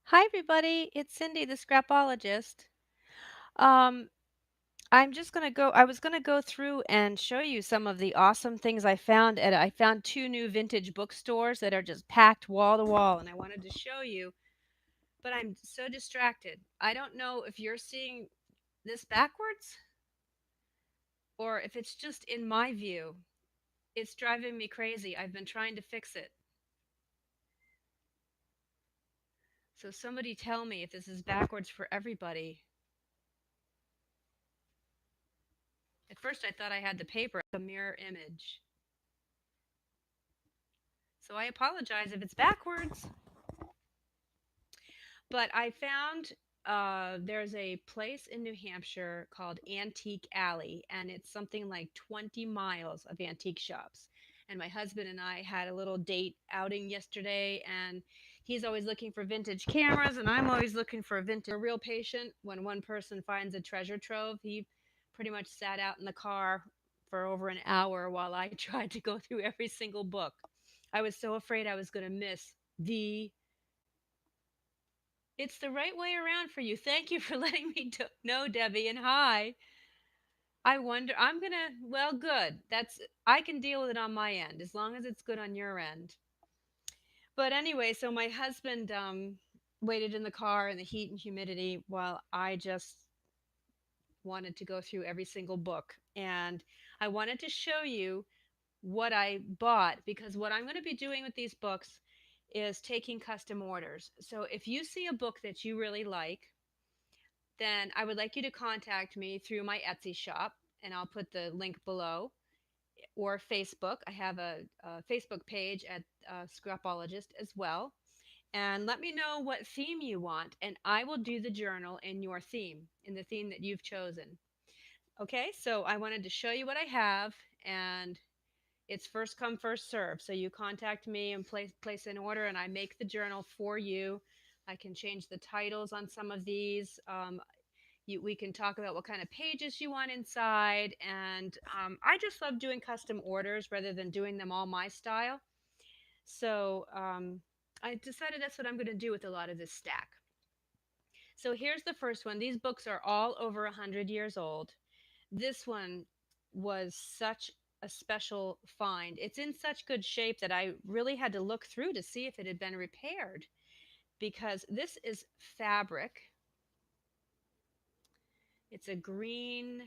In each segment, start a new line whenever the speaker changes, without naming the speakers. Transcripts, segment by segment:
Hi, everybody. It's Cindy, the Scrapologist. Um, I was gonna go through and show you some of the awesome things I found. And I found two new vintage bookstores that are just packed wall to wall. And I wanted to show you, but I'm so distracted. I don't know if you're seeing this backwards or if it's just in my view. It's driving me crazy. I've been trying to fix it. So somebody tell me if this is backwards for everybody. At first, I thought I had the paper, a mirror image. So I apologize if it's backwards. But I found there's a place in New Hampshire called Antique Alley, and it's something like 20 miles of antique shops. And my husband and I had a little date outing yesterday, and he's always looking for vintage cameras, and I'm always looking for a vintage. A real patient when one person finds a treasure trove. He pretty much sat out in the car for over an hour while I tried to go through every single book. I was so afraid I was going to miss the it's the right way around for you. Thank you for letting me know, Debbie, and hi. I wonder, I'm gonna, well, good. I can deal with it on my end as long as it's good on your end. But anyway, so my husband waited in the car in the heat and humidity while I just wanted to go through every single book. And I wanted to show you what I bought because what I'm going to be doing with these books is taking custom orders. So if you see a book that you really like, then I would like you to contact me through my Etsy shop, and I'll put the link below, or Facebook. I have a Facebook page at Scrapologist as well. And let me know what theme you want, and I will do the journal in your theme, in the theme that you've chosen. Okay, so I wanted to show you what I have, and it's first come, first serve. So you contact me and place an order, and I make the journal for you. I can change the titles on some of these. We can talk about what kind of pages you want inside. And I just love doing custom orders rather than doing them all my style. So I decided that's what I'm going to do with a lot of this stack. So here's the first one. These books are all over 100 years old. This one was such a special find. It's in such good shape that I really had to look through to see if it had been repaired because this is fabric. It's a green,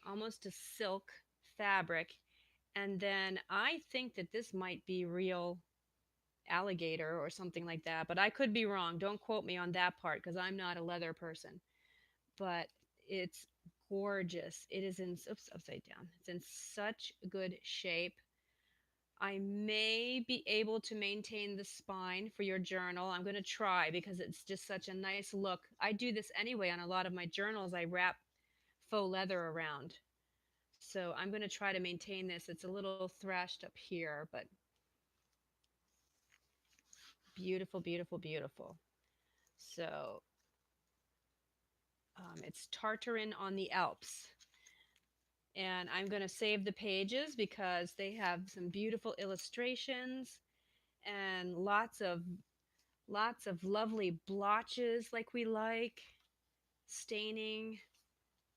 almost a silk fabric. And then I think that this might be real alligator or something like that, but I could be wrong. Don't quote me on that part because I'm not a leather person. But it's gorgeous. It is in, oops, upside down. It's in such good shape. I may be able to maintain the spine for your journal. I'm going to try because it's just such a nice look. I do this anyway on a lot of my journals. I wrap faux leather around. So I'm going to try to maintain this. It's a little thrashed up here, but beautiful, beautiful, beautiful. So it's Tartarin on the Alps. And I'm going to save the pages because they have some beautiful illustrations and lots of lovely blotches like we like, staining.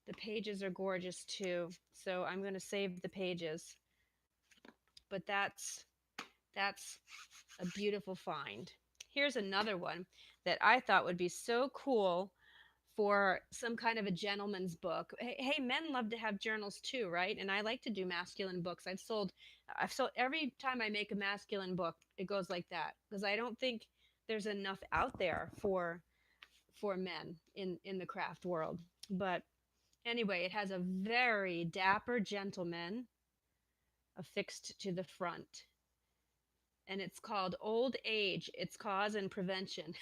The pages are gorgeous too. So I'm going to save the pages. But that's a beautiful find. Here's another one that I thought would be so cool for some kind of a gentleman's book. Hey, men love to have journals too, right? And I like to do masculine books. I've sold every time I make a masculine book, it goes like that because I don't think there's enough out there for men in the craft world. But anyway, it has a very dapper gentleman affixed to the front, and it's called Old Age, Its Cause and Prevention.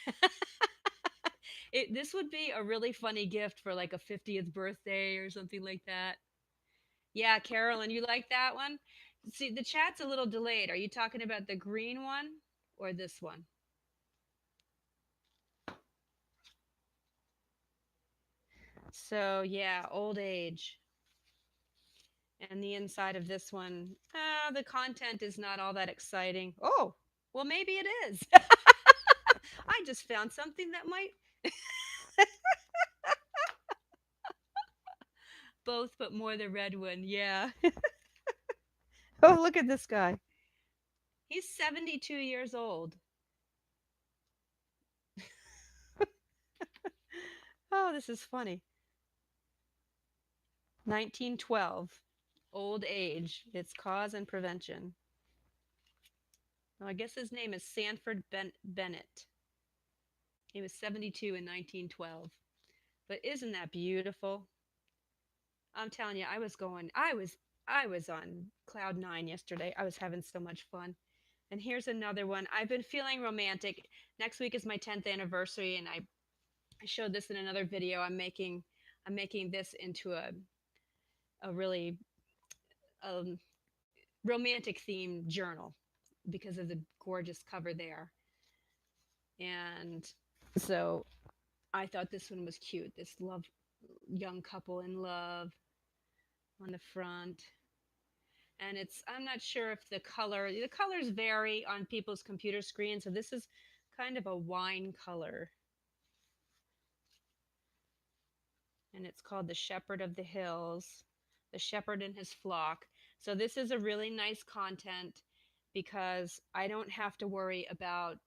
This would be a really funny gift for like a 50th birthday or something like that. Yeah, Carolyn, you like that one? See, the chat's a little delayed. Are you talking about the green one or this one? So, yeah, Old Age. And the inside of this one, the content is not all that exciting. Oh, well, maybe it is. I I just found something that might both, but more the red one. Yeah. Oh, look at this guy. He's 72 years old. Oh, this is funny. 1912. Old age, its cause and prevention. Oh, I guess his name is Bennett. He was 72 in 1912. But isn't that beautiful? I'm telling you, I was on cloud nine yesterday. I was having so much fun. And here's another one. I've been feeling romantic. Next week is my 10th anniversary, and I showed this in another video. I'm making this into a really um, romantic themed journal because of the gorgeous cover there. And so I thought this one was cute. This love young couple in love on the front. And it's I'm not sure if the colors vary on people's computer screens. So this is kind of a wine color, and it's called The Shepherd of the Hills, The Shepherd and His Flock. So this is a really nice content because I don't have to worry about,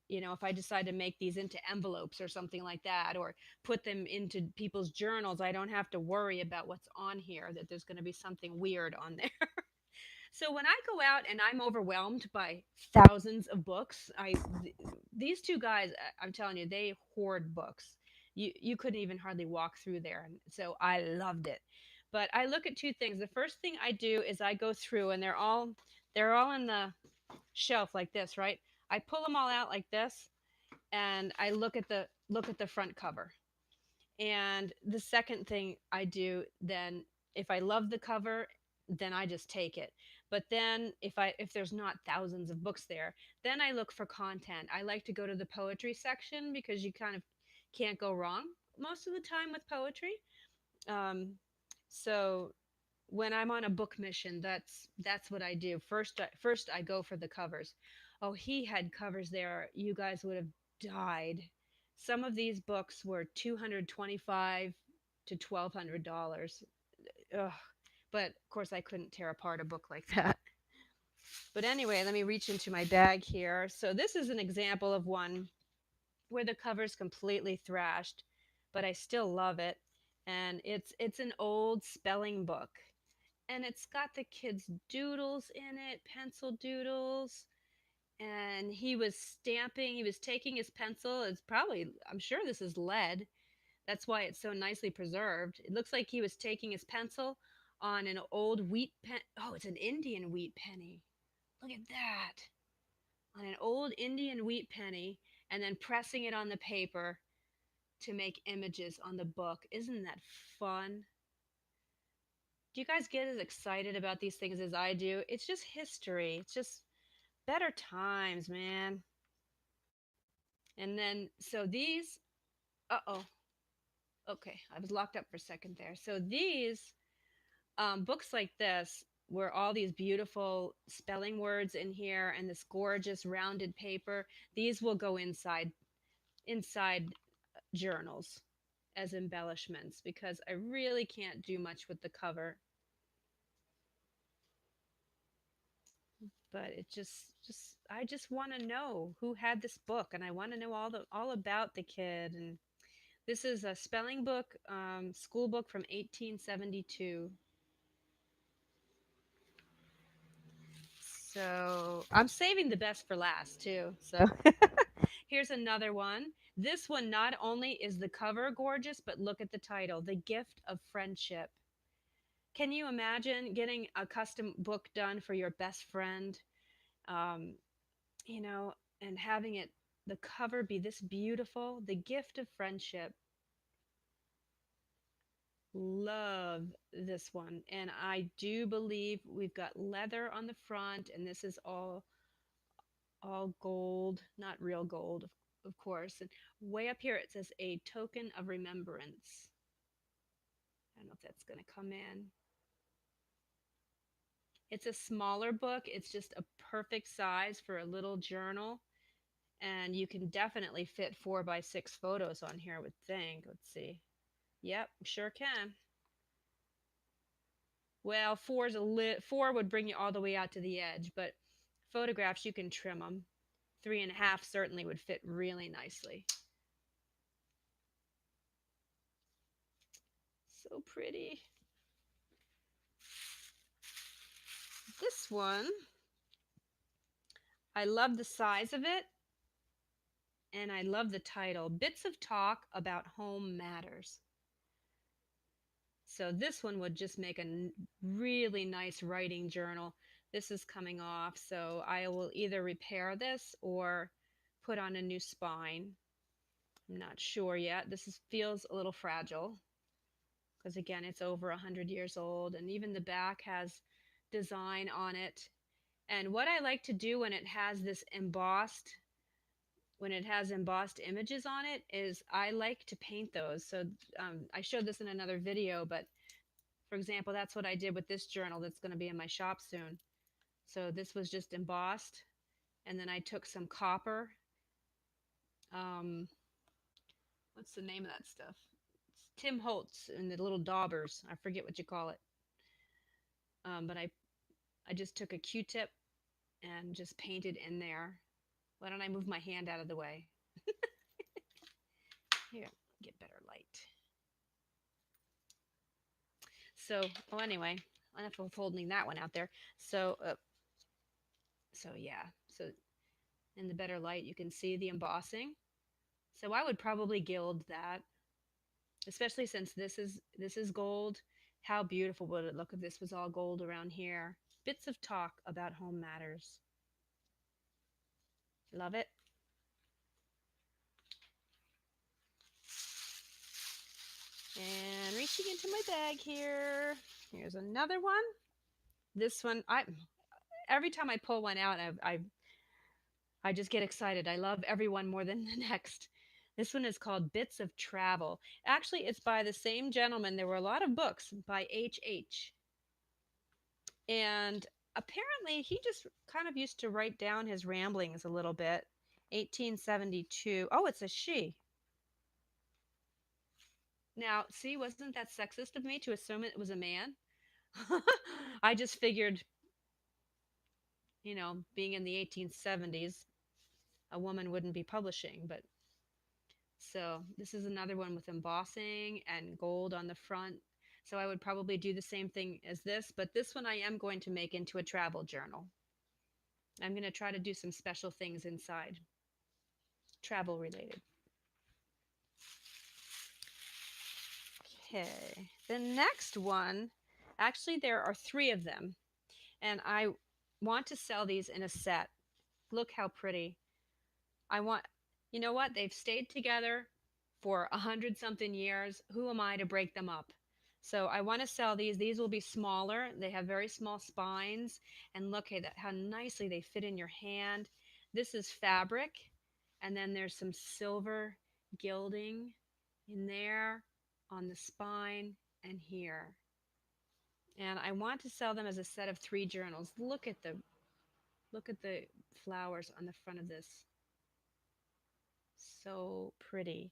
if I decide to make these into envelopes or something like that, or put them into people's journals, I don't have to worry about what's on here, that there's going to be something weird on there. So when I go out and I'm overwhelmed by thousands of books, these two guys, I'm telling you, they hoard books. You couldn't even hardly walk through there, and so I loved it. But I look at two things. The first thing I do is I go through, and they're all in the shelf like this, right? I pull them all out like this, and I look at the front cover. And the second thing I do then, if I love the cover, then I just take it. But then if there's not thousands of books there, then I look for content. I like to go to the poetry section because you kind of can't go wrong most of the time with poetry. Um, so when I'm on a book mission, that's what I do. First I go for the covers. Oh, he had covers there. You guys would have died. Some of these books were 225 to $1,200. Ugh. But of course, I couldn't tear apart a book like that. But anyway, let me reach into my bag here. So this is an example of one where the cover's completely thrashed, but I still love it. And it's an old spelling book, and it's got the kids' doodles in it, pencil doodles. And he was taking his pencil. It's probably, I'm sure this is lead. That's why it's so nicely preserved. It looks like he was taking his pencil on an old wheat pen. Oh, it's an Indian wheat penny. Look at that. On an old Indian wheat penny, and then pressing it on the paper to make images on the book. Isn't that fun? Do you guys get as excited about these things as I do? It's just history. It's just better times, man. And then, so these, oh, okay, I was locked up for a second there. So these books like this, where all these beautiful spelling words in here and this gorgeous rounded paper, these will go inside journals as embellishments because I really can't do much with the cover. But it just I just want to know who had this book, and I want to know all about the kid. And this is a spelling book, school book from 1872. So I'm saving the best for last too. So here's another one. This one, not only is the cover gorgeous, but look at the title, The Gift of Friendship. Can you imagine getting a custom book done for your best friend? Um, you know, and having the cover be this beautiful, The Gift of Friendship. Love this one. And I do believe we've got leather on the front, and this is all gold, not real gold, of course. And way up here it says a token of remembrance. I don't know if that's going to come in. It's a smaller book. It's just a perfect size for a little journal. And you can definitely fit 4 by 6 photos on here, I would think. Let's see. Yep, sure can. Well, four would bring you all the way out to the edge, but photographs you can trim them. 3.5 certainly would fit really nicely. So pretty. This one, I love the size of it, and I love the title, Bits of Talk About Home Matters. So this one would just make a really nice writing journal. This is coming off, so I will either repair this or put on a new spine. I'm not sure yet. Feels a little fragile because again, it's over 100 years old, and even the back has design on it. And what I like to do when it has embossed images on it is I like to paint those. So I showed this in another video, but for example, that's what I did with this journal that's going to be in my shop soon. So this was just embossed, and then I took some copper. Um, what's the name of that stuff? It's Tim Holtz and the little daubers. I forget what you call it. But I just took a Q-tip and just painted in there. Why don't I move my hand out of the way? Here, get better light. So, oh, anyway, enough of holding that one out there. So yeah. So in the better light, you can see the embossing. So I would probably gild that, especially since this is gold. How beautiful would it look if this was all gold around here? Bits of talk about home matters. Love it. And reaching into my bag here. Here's another one. This one, every time I pull one out, I just get excited. I love every one more than the next. This one is called Bits of Travel. Actually, it's by the same gentleman. There were a lot of books by H.H. And apparently, he just kind of used to write down his ramblings a little bit. 1872. Oh, it's a she. Now, see, wasn't that sexist of me to assume it was a man? I just figured, being in the 1870s, a woman wouldn't be publishing. But so this is another one with embossing and gold on the front. So I would probably do the same thing as this, but this one I am going to make into a travel journal. I'm going to try to do some special things inside, travel related. Okay, the next one, actually, there are 3 of them, and I want to sell these in a set. Look how pretty. You know what? They've stayed together for 100-something years. Who am I to break them up? So I want to sell these. These will be smaller. They have very small spines. And look at how nicely they fit in your hand. This is fabric. And then there's some silver gilding in there on the spine and here. And I want to sell them as a set of 3 journals. Look at the flowers on the front of this. So pretty.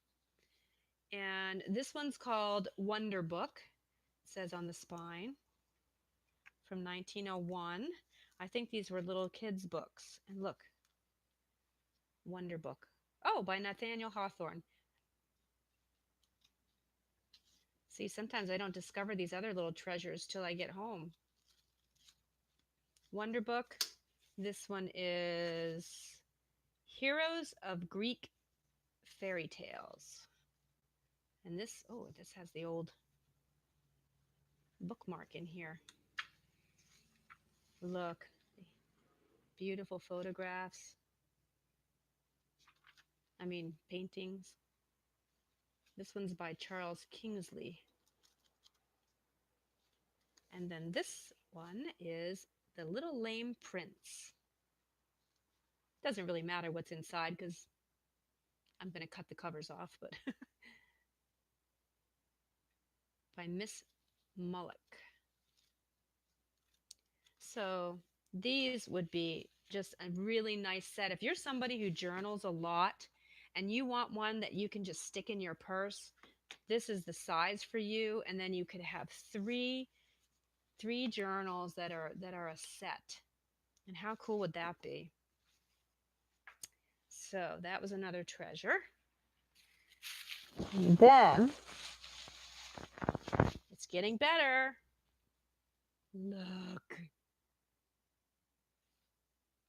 And this one's called Wonder Book. It says on the spine, from 1901. I think these were little kids' books. And look, Wonder Book. Oh, by Nathaniel Hawthorne. See, sometimes I don't discover these other little treasures till I get home. Wonder Book. This one is Heroes of Greek Fairy Tales. And this has the old bookmark in here. Look, beautiful photographs. Paintings. This one's by Charles Kingsley. And then this one is The Little Lame Prince. Doesn't really matter what's inside because I'm going to cut the covers off, but by Miss Mullock. So These would be just a really nice set. If you're somebody who journals a lot and you want one that you can just stick in your purse, this is the size for you. And then you could have three journals that are a set. And how cool would that be? So that was another treasure. And then it's getting better. Look,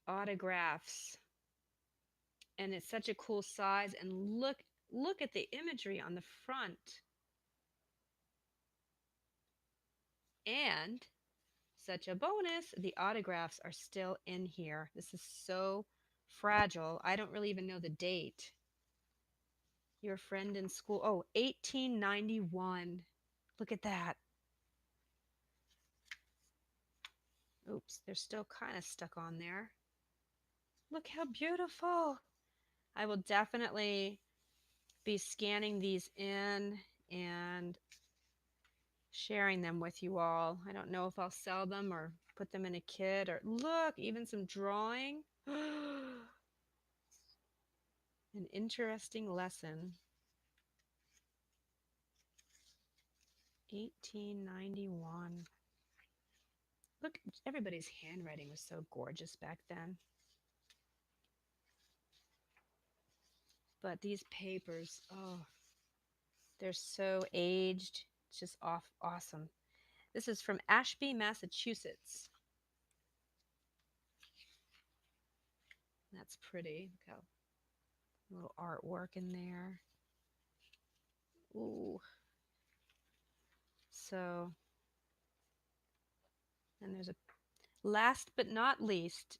autographs. And it's such a cool size. And look at the imagery on the front. And such a bonus, the autographs are still in here. This is so fragile. I don't really even know the date. Your friend in school. Oh, 1891. Look at that. Oops, they're still kind of stuck on there. Look how beautiful. I will definitely be scanning these in and sharing them with you all. I don't know if I'll sell them or put them in a kit or look, even some drawing. An interesting lesson. 1891. Look, everybody's handwriting was so gorgeous back then. But these papers, oh, they're so aged. It's just awesome. This is from Ashby, Massachusetts. That's pretty. Look how little artwork in there. Ooh. So, and there's a last but not least,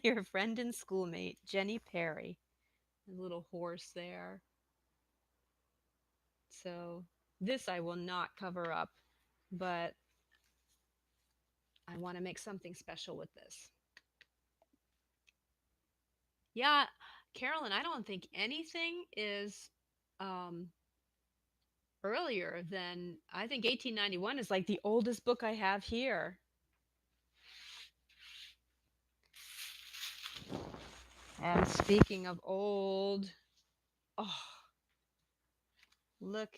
your friend and schoolmate, Jenny Perry. A little horse there. So, this I will not cover up, but I want to make something special with this. Yeah, Carolyn, I don't think anything is um, earlier than I think 1891 is like the oldest book I have here. And speaking of old, oh, look,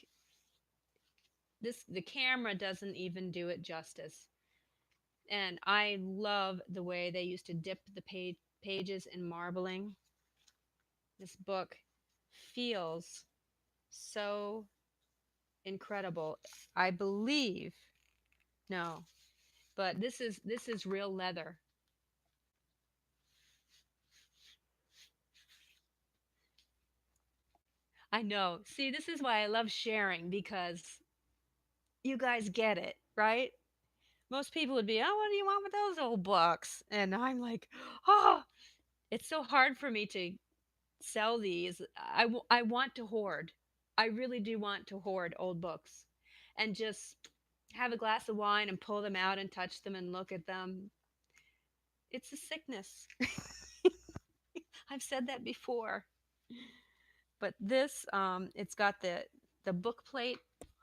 the camera doesn't even do it justice. And I love the way they used to dip the pages in marbling. This book feels so incredible. I believe, no, but this is real leather. I know. See, this is why I love sharing because you guys get it, right? Most people would be, "Oh, what do you want with those old books?" And I'm like, "Oh, it's so hard for me to sell these. I want to hoard. I really do want to hoard old books and just have a glass of wine and pull them out and touch them and look at them. It's a sickness." I've said that before. But this, it's got the book plate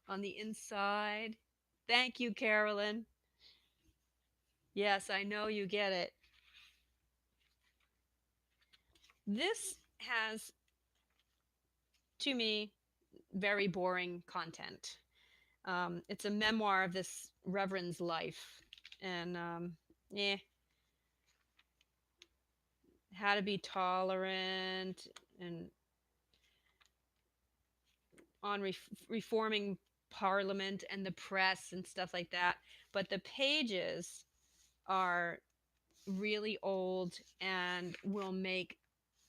on the inside. Thank you, Carolyn. Yes, I know you get it. This has, to me, very boring content. It's a memoir of this reverend's life, and yeah, how to be tolerant and on reforming parliament and the press and stuff like that. But the pages are really old and will make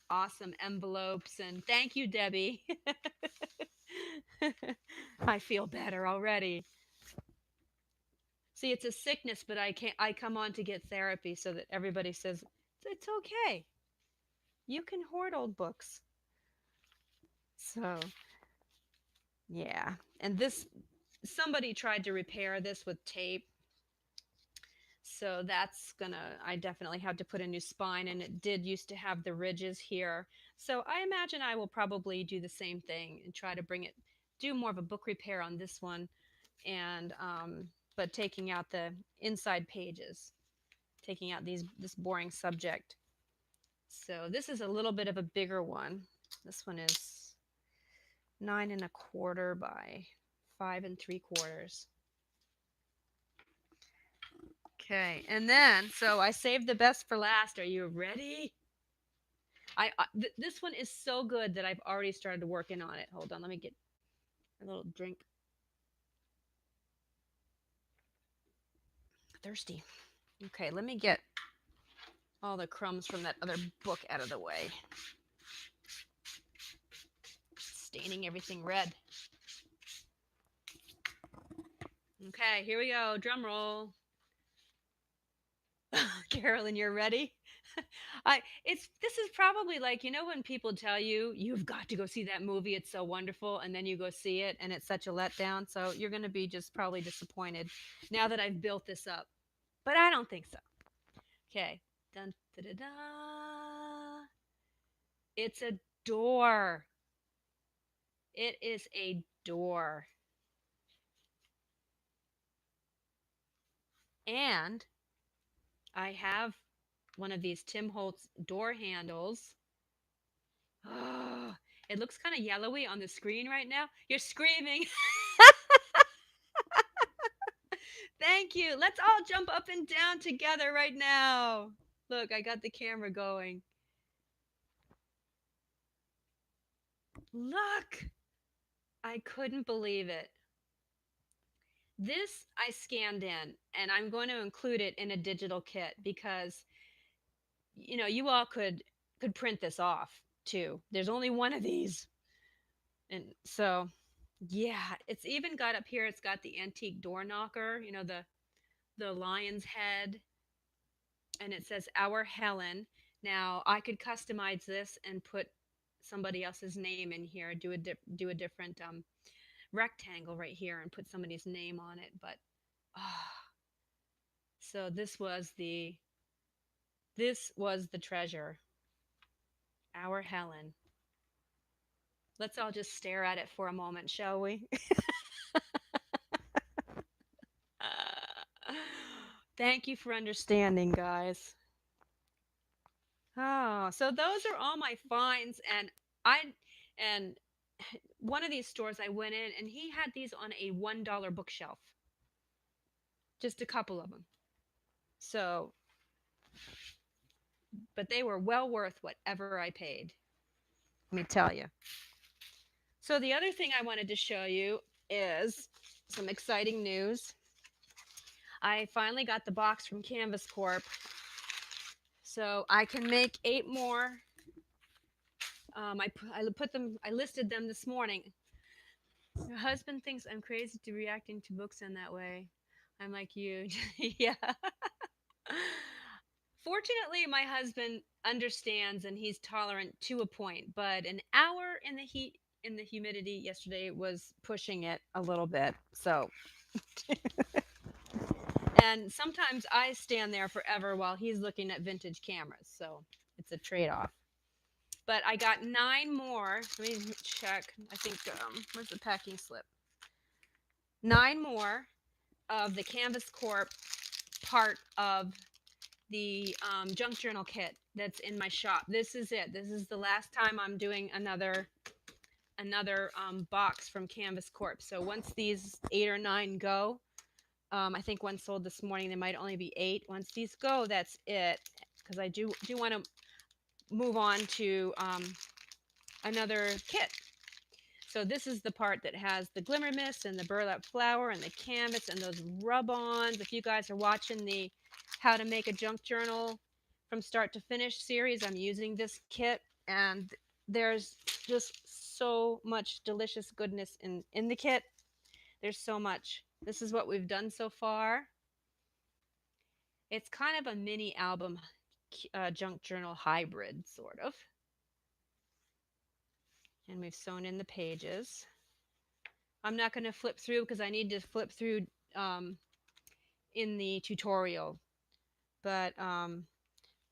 awesome envelopes. And thank you, Debbie. I feel better already. See, it's a sickness, but I come on to get therapy so that everybody says it's okay. You can hoard old books. So, yeah. And this somebody tried to repair this with tape. So that's gonna, I definitely had to put a new spine, and it did used to have the ridges here. So I imagine I will probably do the same thing and try to bring it, do more of a book repair on this one, and but taking out the inside pages. taking out this boring subject. So this is a little bit of a bigger one. This one is 9 1/4 by 5 3/4. Okay, and then so I saved the best for last. Are you ready? This one is so good that I've already started working on it. Hold on, let me get a little drink. Thirsty. Okay, let me get all the crumbs from that other book out of the way. Staining everything red. Okay, here we go. Drum roll. Carolyn, you're ready? This is probably like, when people tell you you've got to go see that movie, it's so wonderful, and then you go see it and it's such a letdown. So you're going to be just probably disappointed now that I've built this up. But I don't think so. Okay. Dun, da, da, da. It's a door. It is a door. And I have one of these Tim Holtz door handles. Oh, it looks kind of yellowy on the screen right now. You're screaming. Thank you. Let's all jump up and down together right now. Look, I got the camera going. Look. I couldn't believe it. This I scanned in, and I'm going to include it in a digital kit because you all could print this off too. There's only one of these. And so, yeah, it's even got up here, it's got the antique door knocker, the lion's head, and it says Our Helen. Now, I could customize this and put somebody else's name in here, do a different rectangle right here and put somebody's name on it, but so this was the treasure. Our Helen. Let's all just stare at it for a moment, shall we? Thank you for understanding, guys. Oh, so those are all my finds, and one of these stores I went in, and he had these on a $1 bookshelf, just a couple of them. So, but they were well worth whatever I paid. Let me tell you. So the other thing I wanted to show you is some exciting news. I finally got the box from Canvas Corp, so I can make 8 more. I listed them this morning. Your husband thinks I'm crazy to reacting to books in that way. I'm like you. Yeah. Fortunately, my husband understands and he's tolerant to a point, but an hour in the heat in the humidity yesterday was pushing it a little bit. So, and sometimes I stand there forever while he's looking at vintage cameras. So, it's a trade-off. But I got 9 more. Let me check. I think where's the packing slip? 9 more of the Canvas Corp part of the junk journal kit that's in my shop. This is it. This is the last time I'm doing another box from Canvas Corp. So once these 8 or 9 go, I think one sold this morning. There might only be 8. Once these go, that's it. Because I do want to move on to another kit. So this is the part that has the glimmer mist and the burlap flower and the canvas and those rub-ons. If you guys are watching the How to Make a Junk Journal from Start to Finish series, I'm using this kit, and there's just so much delicious goodness in the kit. There's so much. This is what we've done so far. It's kind of a mini album junk journal hybrid, sort of. And we've sewn in the pages. I'm not going to flip through because I need to flip through in the tutorial. But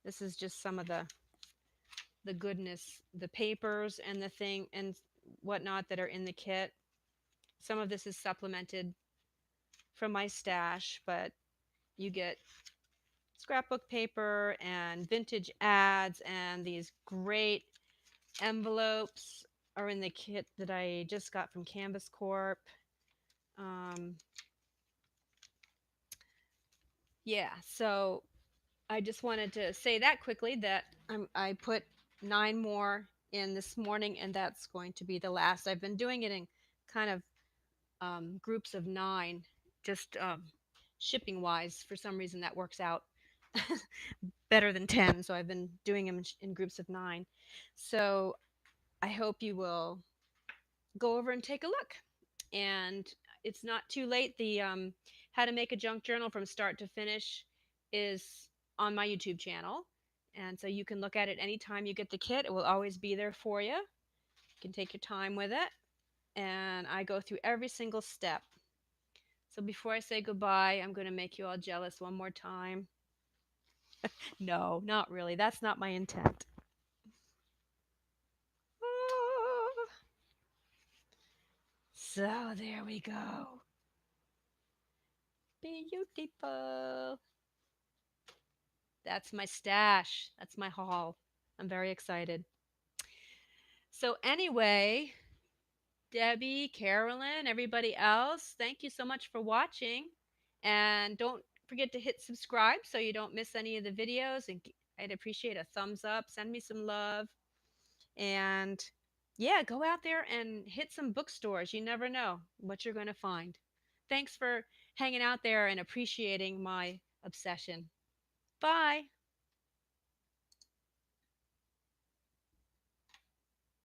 this is just some of the goodness, the papers and the thing and whatnot that are in the kit. Some of this is supplemented from my stash, but you get scrapbook paper and vintage ads, and these great envelopes are in the kit that I just got from Canvas Corp. Um, yeah, so I just wanted to say that quickly that I put 9 more in this morning, and that's going to be the last. I've been doing it in kind of groups of 9, just shipping wise. For some reason, that works out better than 10. So I've been doing them in groups of 9. So I hope you will go over and take a look. And it's not too late. The How to Make a Junk Journal from Start to Finish is on my YouTube channel. And so you can look at it anytime you get the kit. It will always be there for you. You can take your time with it. And I go through every single step. So before I say goodbye, I'm going to make you all jealous one more time. No, not really. That's not my intent. Ah. So there we go. Beautiful. That's my stash. That's my haul. I'm very excited. So, anyway, Debbie, Carolyn, everybody else, thank you so much for watching. And don't forget to hit subscribe so you don't miss any of the videos. And I'd appreciate a thumbs up. Send me some love. And yeah, go out there and hit some bookstores. You never know what you're going to find. Thanks for hanging out there and appreciating my obsession. Bye.